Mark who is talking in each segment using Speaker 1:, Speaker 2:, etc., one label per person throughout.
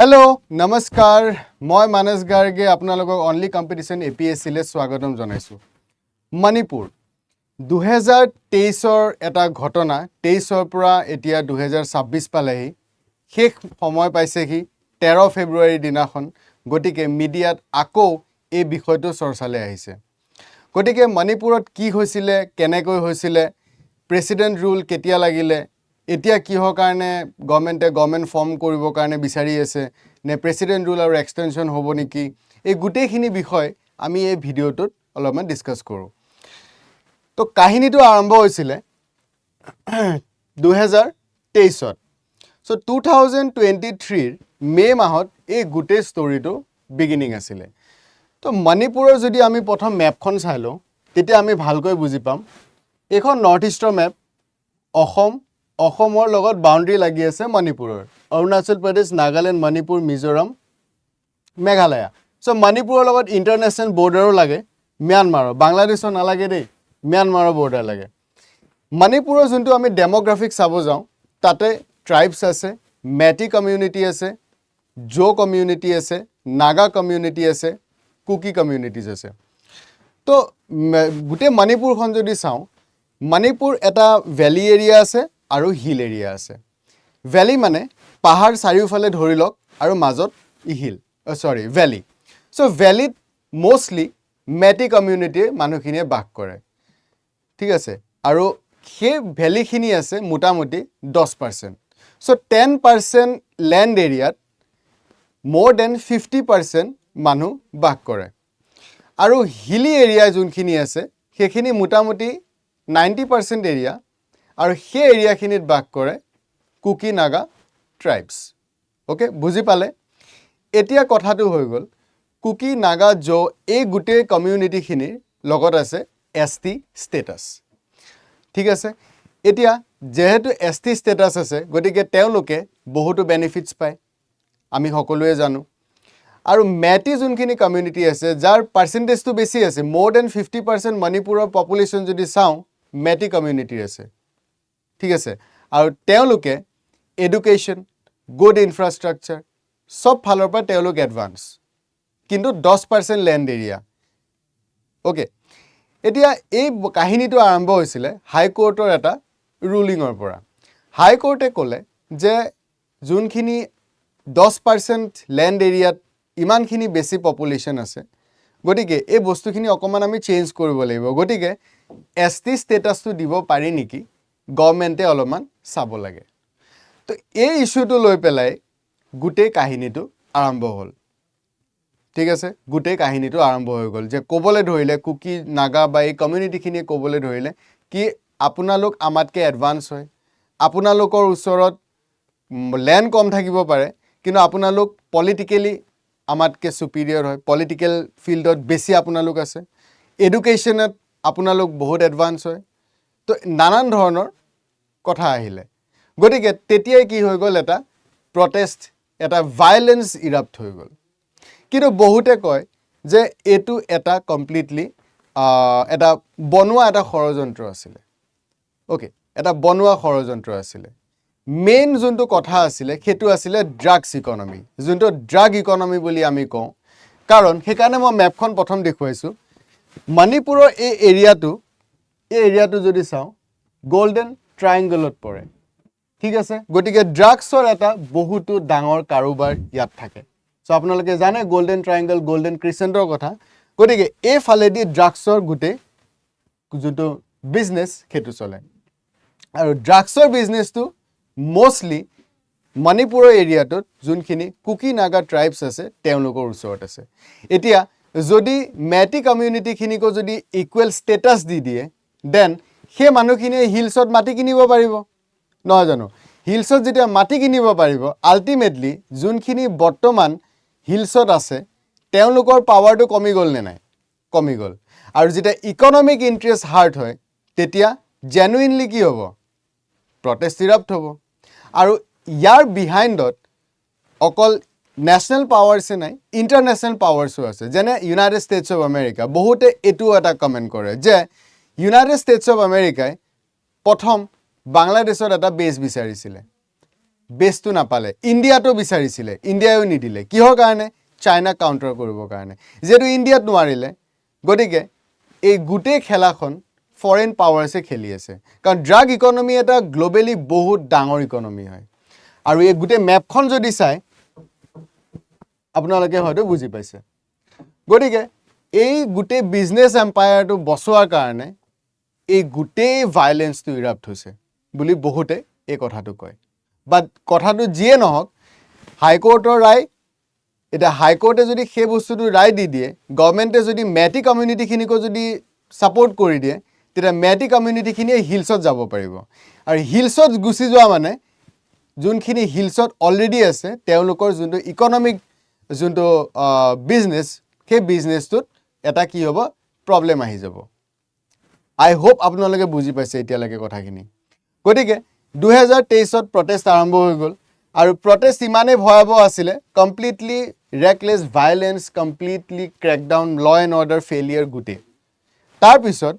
Speaker 1: hello नमस्कार मैं मानस गार्गे आपनालोকক only competition APSC ले स्वागतम জনাইছো মণিপুৰ 2023 এটা ঘটনা 23 পৰা এতিয়া 2026 পালেহি শেষ সময় পাইছেহি 13 ফেব্ৰুৱাৰী দিনাখন গটিকে মিডিয়াত আকৌ এই বিষয়টো চৰ্চালৈ আহিছে গটিকে মণিপুৰত কি হৈছিলে কেনেকৈ হৈছিলে প্ৰেসিডেন্ট ৰুল কেতিয়া লাগিলে এতিয়া কিহৰ কাৰণে গভৰ্নমেন্ট ফৰ্ম কৰিবৰ কাৰণে বিচাৰি আছে নে প্ৰেসিডেন্ট ৰুল আৰু এক্সটেনশন হ'ব নেকি এই গুটেখিনি বিষয় আমি এই ভিডিওটোত অলপমান ডিসকাস কৰো তো কাহিনীটো আৰম্ভ হৈছিল 2023 ত সো 2023 মে মাহত এই গুটে ষ্টৰীটো বিগিনিং আছিল তো মণিপুৰৰ যদি আমি প্ৰথম ম্যাপখন চাই লওঁ তেতিয়া আমি ভালকৈ বুজি পাম এখন নৰ্থ ইষ্টৰ ম্যাপ অসমৰ লগত বাউন্ডাৰী লাগি আছে মণিপুৰৰ অৰুণাচল প্ৰদেশ নাগালেণ্ড মণিপুৰ মিজোৰাম মেঘালয় সো মণিপুৰৰ লগত ইন্টাৰনেশ্যনেল বৰ্ডাৰো লাগে म्यांमार बांग्लादेशৰ নালাগে দেই म्यांमाৰৰ বৰ্ডাৰ লাগে মণিপুৰৰ যোনটো আমি ডেমোগ্ৰাফিক চাব যাওঁ তাতে ট্ৰাইবস আছে মেটি কমিউনিটি আছে জো কমিউনিটি আছে নাগা কমিউনিটি আছে কুকি কমিউনিটিজ আছে তো গুটে মণিপুৰখন যদি চাওঁ মণিপুৰ এটা ভ্যালি এৰিয়া আছে আৰু হিল এৰিয়া আছে ভ্যালি মানে পাহাৰ চাৰিওফালে ধৰি লওক আৰু মাজত হিল সৰি ভ্যালি সো ভ্যালিত মোস্টলি মেটি কমিউনিটি মানুহখিনিয়ে বাস কৰে ঠিক আছে আৰু সেই ভ্যালিখিনি আছে মোটামুটি 10% সো 10% ল্যান্ড এৰিয়াত more than 50% মানুহ বাস কৰে আৰু হিলি এৰিয়া যোনখিনি আছে সেইখিনি মোটামুটি 90% এৰিয়া আৰু সেই এৰিয়াখিনিত বাস কৰে কুকি নাগা ট্ৰাইবস ওকে বুজি পালে এতিয়া কথাটো হৈ গল কুকি নাগা জো এই গুটে কমিউনিটিখিনিৰ লগত আছে এসটি স্ট্যাটাস ঠিক আছে এতিয়া যেহেতু এসটি স্ট্যাটাস আছে গতিকে তেওঁলোকে বহুতো বেনিফিটস পায় আমি সকলোৱে জানো আৰু মেটি যোনখিনি কমিউনিটি আছে যাৰ পাৰ্সেন্টেজটো বেছি আছে more than 50% মণিপুৰৰ পপুলেশন যদি চাওঁ মেটি কমিউনিটি আছে ঠিক আছে আৰু তেওঁলোকে এডুকেশন গুড ইনফ্ৰাষ্ট্ৰাকচাৰ সব ফালৰ পৰা তেওঁলোক এডভান্স কিন্তু 10% ল্যান্ড এৰিয়া ওকে এতিয়া এই কাহিনীটো আৰম্ভ হৈছিল হাই কোৰ্টৰ এটা ৰুলিংৰ পৰা হাই কোৰ্টে ক'লে যে যোনখিনি 10% ল্যান্ড এৰিয়াত ইমানখিনি বেছি পপুলেশন আছে গটিকে এই বস্তুখিনি অকমান আমি চেঞ্জ কৰিব লাগিব গটিকে এসটি স্ট্যাটাসটো দিব পাৰি নেকি গভৰ্নমেন্টে অলপমান চাব লাগে তো এই ইস্যুটো লৈ পেলাই গুটে কাহিনীটো আৰম্ভ হ'ল ঠিক আছে গুটে কাহিনীটো আৰম্ভ হৈ গল যে কোবলে ধৰিলে কুকি নাগা বা এই কমিউনিটিখিনিয়ে কোবলে ধৰিলে কি আপোনালোক আমাতকে এডভান্স হয় আপোনালোকৰ ওচৰত ল্যান্ড কম থাকিব পাৰে কিন্তু আপোনালোক পলিটিক্যালি আমাতকে সুপিৰিয়ৰ হয় পলিটিক্যাল ফিল্ডত বেছি আপোনালোক আছে এডুকেশনত আপোনালোক বহুত এডভান্স হয় তো নানান ধৰণৰ কথা আহিলে গতিকে তেতিয়াই কি হৈ গল এটা প্ৰটেষ্ট এটা ভায়োলেন্স ইৰাপ্ট হৈ গল কিন্তু বহুতে কয় যে এটো এটা কমপ্লিটলি এটা বনোৱা এটা ষড়যন্ত্ৰ আছিল ওকে এটা বনোৱা ষড়যন্ত্ৰ আছিল মেইন যোনটো কথা আছিল হেতু আছিল ড্ৰাগছ ইকোনমি যোনটো ড্ৰাগ ইকোনমি বুলি আমি কওঁ কাৰণ হেকাৰণে মই ম্যাপখন প্ৰথম দেখুৱাইছো মণিপুৰৰ এই এৰিয়াটো যদি চাওঁ গোল্ডেন ট্ৰায়াঙ্গলত পৰে ঠিক আছে গটিকে ড্ৰাগছৰ এটা বহুতো ডাঙৰ কাৰোবাৰ ইয়াত থাকে সো আপোনালোকে জানে গোল্ডেন ট্ৰায়াঙ্গল গোল্ডেন ক্ৰিসেন্টৰ কথা গটিকে এই ফালেদি ড্ৰাগছৰ গুটে যোনটো বিজনেস হেতু চলে আৰু ড্ৰাগছৰ বিজনেসটো মোস্টলি মণিপুৰৰ এৰিয়াটোত যোনখিনি কুকি নাগা ট্ৰাইবস আছে তেওঁলোকৰ ওচৰত আছে এতিয়া যদি মেটি কমিউনিটিখিনিকো যদি ইকুৱেল ষ্টেটাস দি দিয়ে দেন সেই মানুহখিনিয়ে হিলছত মাটি কিনিব পাৰিব নহয় জানো হিলছত যেতিয়া মাটি কিনিব পাৰিব আল্টিমেটলি যোনখিনি বৰ্তমান হিলছত আছে তেওঁলোকৰ পাৱাৰটো কমি গল নে নাই কমি গল আৰু যেতিয়া ইকোনমিক ইন্টাৰেষ্ট হাৰ্ট হয় তেতিয়া জেনুইনলি কি হ'ব প্ৰটেষ্ট ইৰাপ্ট হ'ব আৰু ইয়াৰ বিহাইণ্ডত অকল ন্যাশনাল পাৱাৰছে নাই ইন্টাৰনেশ্যনেল পাৱাৰছো আছে যেনে ইউনাইটেড ষ্টেটছ অফ আমেৰিকা বহুতে এটো এটা কমেন্ট কৰে যে ইউনাইটেড ষ্টেটছ অফ আমেৰিকাই প্ৰথম বাংলাদেশত এটা বেছ বিচাৰিছিল বেছটো নাপালে ইণ্ডিয়াটো বিচাৰিছিলে ইণ্ডিয়াও নিদিলে কিহৰ কাৰণে চাইনা কাউণ্টাৰ কৰিবৰ কাৰণে যেটো ইণ্ডিয়াত নোৱাৰিলে গতিকে এই গোটেই খেলাখন ফৰেন পাৱাৰছে খেলি আছে কাৰণ ড্ৰাগ ইকনমি এটা গ্লোবেলি বহুত ডাঙৰ ইকনমি হয় আৰু এই গোটেই মেপখন যদি চাই আপোনালোকে হয়তো বুজি পাইছে গতিকে এই গোটেই বিজনেছ এম্পায়াৰটো বচোৱাৰ কাৰণে এই গোটেই ভায়োলেন্সটো ইৰাপ্ট হৈছে বুলি বহুতে এই কথাটো কয় বাট কথাটো যিয়ে নহওক হাইকোৰ্টৰ ৰায় এটা হাইকোৰ্টে যদি সেই বস্তুটো ৰায় দি দিয়ে গভৰ্ণমেণ্টে যদি মেটি কমিউনিটিখিনিকো যদি ছাপোৰ্ট কৰি দিয়ে তেতিয়া মেটি কমিউনিটিখিনিয়ে হিলছত যাব পাৰিব আৰু হিলছত গুচি যোৱা মানে যোনখিনি হিলছত অলৰেডি আছে তেওঁলোকৰ যোনটো ইকনমিক যোনটো বিজনেছ সেই বিজনেছটোত এটা কি হ'ব প্ৰব্লেম আহি যাব আই হোপ আপোনালোকে বুজি পাইছে এতিয়ালৈকে কথাখিনি গতিকে 2023ত প্ৰটেষ্ট আৰম্ভ হৈ গ'ল আৰু প্ৰটেষ্ট ইমানেই ভয়াৱহ আছিলে completely reckless violence completely crackdown law and order failure গোটেই তাৰপিছত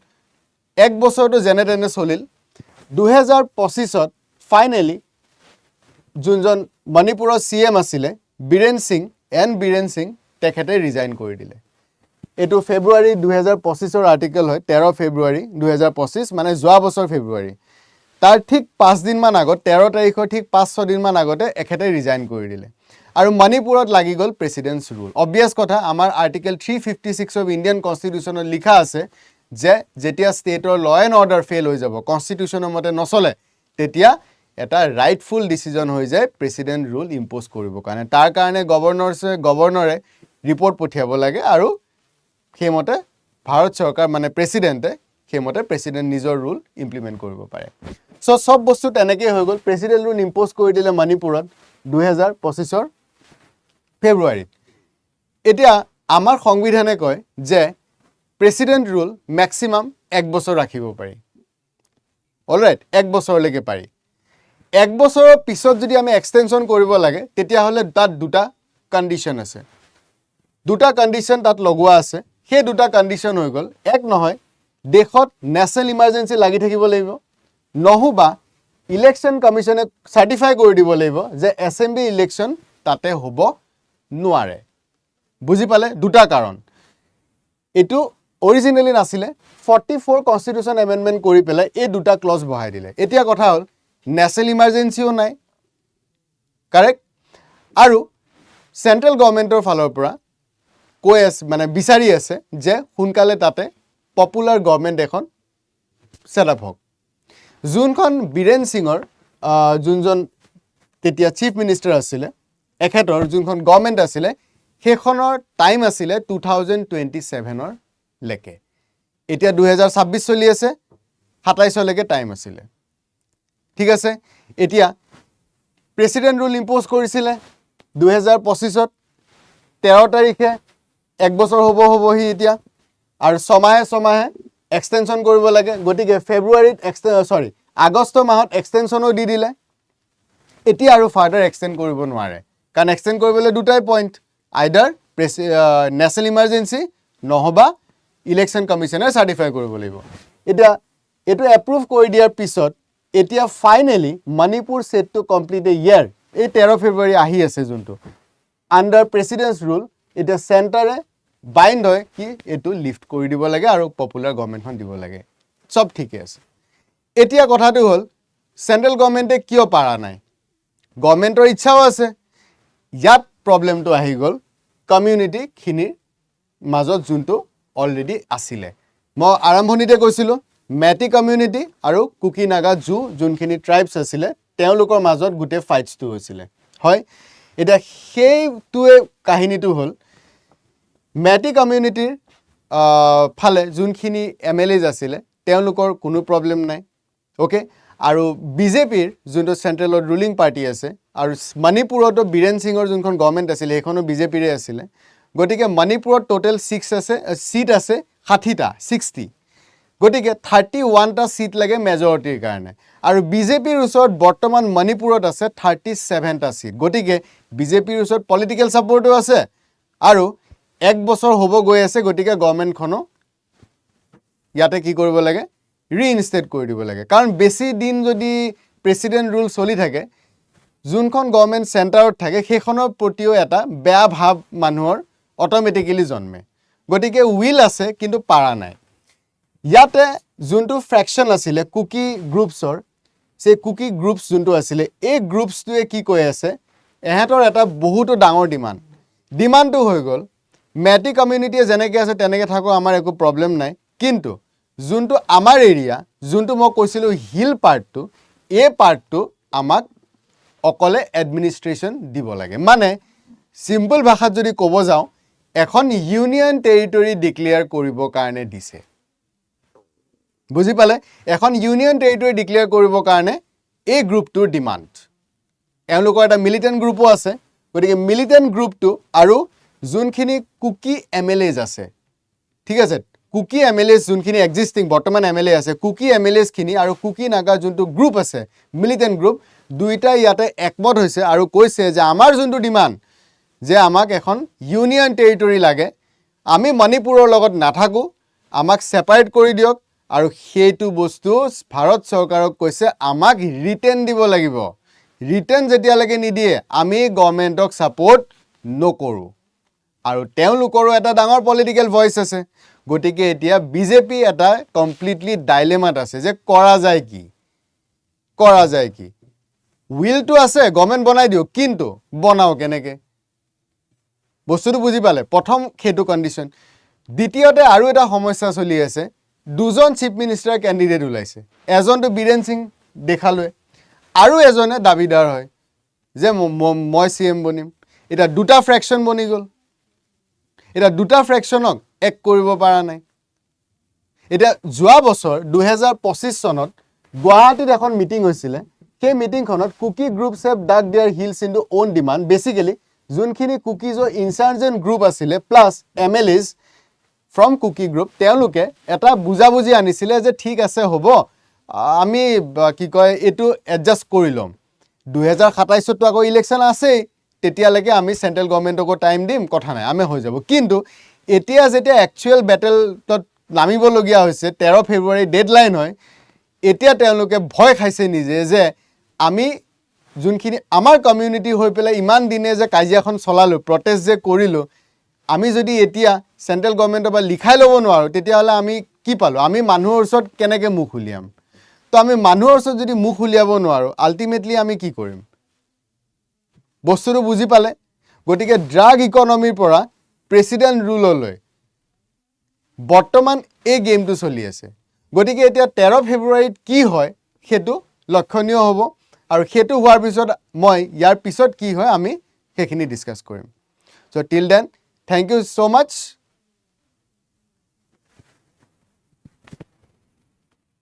Speaker 1: এক বছৰটো যেনে তেনে চলিল 2025ত ফাইনেলি যোনজন মণিপুৰৰ CM আছিলে বীৰেন সিং তেখেতে ৰিজাইন কৰি দিলে এইটো ফেব্ৰুৱাৰী 2025ৰ আৰ্টিকেল হয় 13 ফেব্ৰুৱাৰী 2025 মানে যোৱা বছৰ ফেব্ৰুৱাৰী তাৰ ঠিক 5 দিনমান আগত 13 তাৰিখৰ ঠিক 5-6 দিনমান আগতে এখেতে ৰিজাইন কৰি দিলে আৰু মণিপুৰত লাগি গ'ল প্ৰেচিডেণ্টছ ৰুল অবভিয়াছ কথা আমাৰ আৰ্টিকেল 356 অফ ইণ্ডিয়ান কনষ্টিটিউশ্যনত লিখা আছে যে যেতিয়া ষ্টেটৰ ল এণ্ড অৰ্ডাৰ ফেইল হৈ যাব কনষ্টিটিউশ্যনৰ মতে নচলে তেতিয়া এটা ৰাইটফুল ডিচিজন হৈ যায় প্ৰেচিডেণ্ট ৰুল ইম্প'জ কৰিবৰ কাৰণে তাৰ কাৰণে গভৰ্ণৰে ৰিপৰ্ট পঠিয়াব লাগে আৰু সেইমতে ভাৰত চৰকাৰ মানে প্ৰেচিডেণ্টে সেইমতে প্ৰেচিডেণ্ট নিজৰ ৰুল ইমপ্লিমেণ্ট কৰিব পাৰে সব বস্তু তেনেকৈ হৈ গ'ল প্ৰেচিডেণ্ট ৰুল ইম্প'জ কৰি দিলে মণিপুৰত 2025ৰ ফেব্ৰুৱাৰীত এতিয়া আমাৰ সংবিধানে কয় যে প্ৰেচিডেণ্ট ৰুল মেক্সিমাম 1 বছৰ ৰাখিব পাৰি অলৰাইট 1 বছৰলৈকে পাৰি 1 বছৰৰ পিছত যদি আমি এক্সটেনশ্যন কৰিব লাগে তেতিয়াহ'লে তাত দুটা কণ্ডিশ্যন আছে দুটা কণ্ডিশ্যন তাত লগোৱা আছে সেই দুটা কণ্ডিশ্যন হৈ গ'ল এক নহয় দেশত নেশ্যনেল ইমাৰ্জেঞ্চি লাগি থাকিব লাগিব নহবা ইলেকশ্যন কমিশ্যনে চাৰ্টিফাই কৰি দিব লাগিব যে এছেম্বলি ইলেকশ্যন তাতে হ'ব নোৱাৰে বুজি পালে দুটা কাৰণ এইটো অৰিজিনেলি নাছিলে 44 কনষ্টিটিউশ্যন এমেণ্ডমেণ্ট কৰি পেলাই এই দুটা ক্লজ বহাই দিলে এতিয়া কথা হ'ল নেশ্যনেল ইমাৰ্জেঞ্চিও নাই কাৰেক্ট আৰু চেণ্ট্ৰেল গভৰ্ণমেণ্টৰ ফালৰ পৰা কৈ আছে মানে বিচাৰি আছে যে সোনকালে তাতে পপুলাৰ গভৰ্ণমেণ্ট এখন ছেটআপ হওক যোনখন বীৰেন সিঙৰ যোনজন তেতিয়া চিফ মিনিষ্টাৰ আছিলে এখেতৰ যোনখন গভৰ্ণমেণ্ট আছিলে সেইখনৰ টাইম আছিলে 2027ৰ লৈকে এতিয়া 2026 চলি আছে 27লৈকে টাইম আছিলে ঠিক আছে এতিয়া প্ৰেচিডেণ্ট ৰুল ইম্প'জ কৰিছিলে 2025ত 13 তাৰিখে 1 বছৰ হ'বহি এতিয়া আৰু ছমাহে এক্সটেনশ্যন কৰিব লাগে গতিকে ফেব্ৰুৱাৰীত আগষ্ট মাহত এক্সটেনশ্যনো দি দিলে এতিয়া আৰু ফাৰ্ডাৰ এক্সটেণ্ড কৰিব নোৱাৰে কাৰণ এক্সটেণ্ড কৰিবলৈ দুটাই পইণ্ট আইদাৰ নেশ্যনেল ইমাৰ্জেঞ্চি নহবা ইলেকশ্যন কমিশ্যনে চাৰ্টিফাই কৰিব লাগিব এতিয়া এইটো এপ্ৰুভ কৰি দিয়াৰ পিছত এতিয়া finally Manipur set to complete a ইয়াৰ এই 13 ফেব্ৰুৱাৰী আহি আছে যোনটো আণ্ডাৰ প্ৰেচিডেণ্টছ ৰুল এতিয়া চেণ্টাৰে বাইণ্ড হয় কি এইটো লিফ্ট কৰি দিব লাগে আৰু পপুলাৰ গভৰ্ণমেণ্টখন দিব লাগে সব ঠিকে আছে এতিয়া কথাটো হ'ল চেণ্ট্ৰেল গভৰ্ণমেণ্টে কিয় পাৰা নাই গভৰ্ণমেণ্টৰ ইচ্ছাও আছে ইয়াত প্ৰব্লেমটো আহি গ'ল কমিউনিটিখিনিৰ মাজত যোনটো অলৰেডি আছিলে মই আৰম্ভণিতে কৈছিলোঁ মেটি কমিউনিটি আৰু কুকি নাগা যোনখিনি ট্ৰাইবছ আছিলে তেওঁলোকৰ মাজত গোটেই ফাইটছটো হৈছিলে হয় এতিয়া সেইটোৱে কাহিনীটো হ'ল মেটি কমিউনিটিৰ ফালে যোনখিনি MLAs আছিলে তেওঁলোকৰ কোনো প্ৰব্লেম নাই ওকে আৰু বিজেপিৰ যোনটো চেণ্ট্ৰেলত ৰুলিং পাৰ্টি আছে আৰু মণিপুৰতো বীৰেন সিঙৰ যোনখন গভৰ্ণমেণ্ট আছিলে সেইখনো বিজেপিৰে আছিলে গতিকে মণিপুৰত টোটেল 6 আছে সিট আছে 60টা 60 গতিকে 31টা সিট লাগে মেজৰিটিৰ কাৰণে আৰু বিজেপিৰ ওচৰত বৰ্তমান মণিপুৰত আছে 37টা সিট গতিকে বিজেপিৰ ওচৰত পলিটিকেল ছাপোৰ্টো আছে আৰু 1 বছৰ হ'ব গৈ আছে গতিকে গভৰ্ণমেণ্টখনো ইয়াতে কি কৰিব লাগে ৰিইনষ্টেট কৰি দিব লাগে কাৰণ বেছি দিন যদি প্ৰেচিডেণ্ট ৰুল চলি থাকে যোনখন গভৰ্ণমেণ্ট চেণ্টাৰত থাকে সেইখনৰ প্ৰতিও এটা বেয়া ভাৱ মানুহৰ অট'মেটিকেলি জন্মে গতিকে উইল আছে কিন্তু পাৰা নাই ইয়াতে যোনটো ফ্ৰেকশ্যন আছিলে কুকি গ্ৰুপছৰ সেই কুকি গ্ৰুপছ যোনটো আছিলে এই গ্ৰুপছটোৱে কি কৈ আছে এহেঁতৰ এটা বহুতো ডাঙৰ ডিমাণ্ডটো হৈ গ'ল মেটি কমিউনিটিয়ে যেনেকৈ আছে তেনেকৈ থাকোঁ আমাৰ একো প্ৰব্লেম নাই কিন্তু যোনটো আমাৰ এৰিয়া যোনটো মই কৈছিলোঁ হিল পাৰ্টটো এই পাৰ্টটো আমাক অকলে এডমিনিষ্ট্ৰেশ্যন দিব লাগে মানে চিম্পল ভাষাত যদি ক'ব যাওঁ এখন ইউনিয়ন টেৰিটৰি ডিক্লেয়াৰ কৰিবৰ কাৰণে দিছে বুজি পালে এখন ইউনিয়ন টেৰিটৰি ডিক্লেয়াৰ কৰিবৰ কাৰণে এই গ্ৰুপটোৰ ডিমাণ্ড এওঁলোকৰ এটা মিলিটেণ্ট গ্ৰুপো আছে গতিকে মিলিটেণ্ট গ্ৰুপটো আৰু যোনখিনি কুকি এমএলএজ আছে ঠিক আছে কুকি এমএলএজ যোনখিনি এক্সিষ্টিং বৰ্তমান এমএলএ আছে কুকি এমএলএজখিনি আৰু কুকি নাগা যোনটো গ্ৰুপ আছে মিলিটেণ্ট গ্ৰুপ দুইটাই ইয়াতে একমত হৈছে আৰু কৈছে যে আমাৰ যোনটো ডিমাণ্ড যে আমাক এখন ইউনিয়ন টেৰিটৰি লাগে আমি মণিপুৰৰ লগত নাথাকোঁ আমাক ছেপাৰেট কৰি দিয়ক আৰু সেইটো বস্তু ভাৰত চৰকাৰক কৈছে আমাক ৰিটেন দিব লাগিব ৰিটেন যেতিয়ালৈকে নিদিয়ে আমি গভৰ্ণমেণ্টক ছাপোৰ্ট নকৰোঁ আৰু তেওঁলোকৰো এটা ডাঙৰ পলিটিকেল ভইচ আছে গতিকে এতিয়া বিজেপি এটা কমপ্লিটলি ডাইলেমাত আছে যে কৰা যায় কি উইলটো আছে গভৰ্ণমেণ্ট বনাই দিয়ক কিন্তু বনাও কেনেকৈ বস্তুটো বুজি পালে প্ৰথম সেইটো কণ্ডিশ্যন দ্বিতীয়তে আৰু এটা সমস্যা চলি আছে দুজন চিফ মিনিষ্টাৰ কেণ্ডিডেট ওলাইছে এজনটো বীৰেন সিং দেখালৈ আৰু এজনে দাবীদাৰ হয় যে মই CM বনিম এতিয়া দুটা ফ্ৰেকশ্যন বনি গ'ল এতিয়া দুটা ফ্ৰেকশ্যনক এক কৰিব পৰা নাই এতিয়া যোৱা বছৰ 2025 চনত গুৱাহাটীত এখন মিটিং হৈছিলে সেই মিটিংখনত Kuki groups have dug their heels in to on demand basically যোনখিনি কুকিজৰ ইনচাৰ্জেণ্ট গ্ৰুপ আছিলে plus MLAs from Kuki group তেওঁলোকে এটা বুজাবুজি আনিছিলে যে ঠিক আছে হ'ব আমি কি কয় এইটো এডজাষ্ট কৰি ল'ম 2027তো আকৌ ইলেকশ্যন আছেই তেতিয়ালৈকে আমি চেণ্ট্ৰেল গভৰ্ণমেণ্টকো টাইম দিম কথা নাই আমি হৈ যাব কিন্তু এতিয়া যেতিয়া একচুৱেল বেটেলত নামিবলগীয়া হৈছে 13 ফেব্ৰুৱাৰী ডেডলাইন হয় এতিয়া তেওঁলোকে ভয় খাইছে নিজে যে আমি যোনখিনি আমাৰ কমিউনিটি হৈ পেলাই ইমান দিনে যে কাজিয়াখন চলালোঁ প্ৰটেষ্ট যে কৰিলোঁ আমি যদি এতিয়া চেণ্ট্ৰেল গভৰ্ণমেণ্টৰ পৰা লিখাই ল'ব নোৱাৰোঁ তেতিয়াহ'লে আমি কি পালোঁ আমি মানুহৰ ওচৰত কেনেকৈ মুখ উলিয়াম তো আমি মানুহৰ ওচৰত যদি মুখ উলিয়াব নোৱাৰোঁ আল্টিমেটলি আমি কি কৰিম বস্তুটো বুজি পালে গতিকে ড্ৰাগ ইকনমিৰ পৰা প্ৰেচিডেণ্ট ৰুললৈ বৰ্তমান এই গেমটো চলি আছে গতিকে এতিয়া 13 ফেব্ৰুৱাৰীত কি হয় সেইটো লক্ষণীয় হ'ব আৰু সেইটো হোৱাৰ পিছত মই ইয়াৰ পিছত কি হয় আমি সেইখিনি ডিছকাছ কৰিম so' till then thank you so much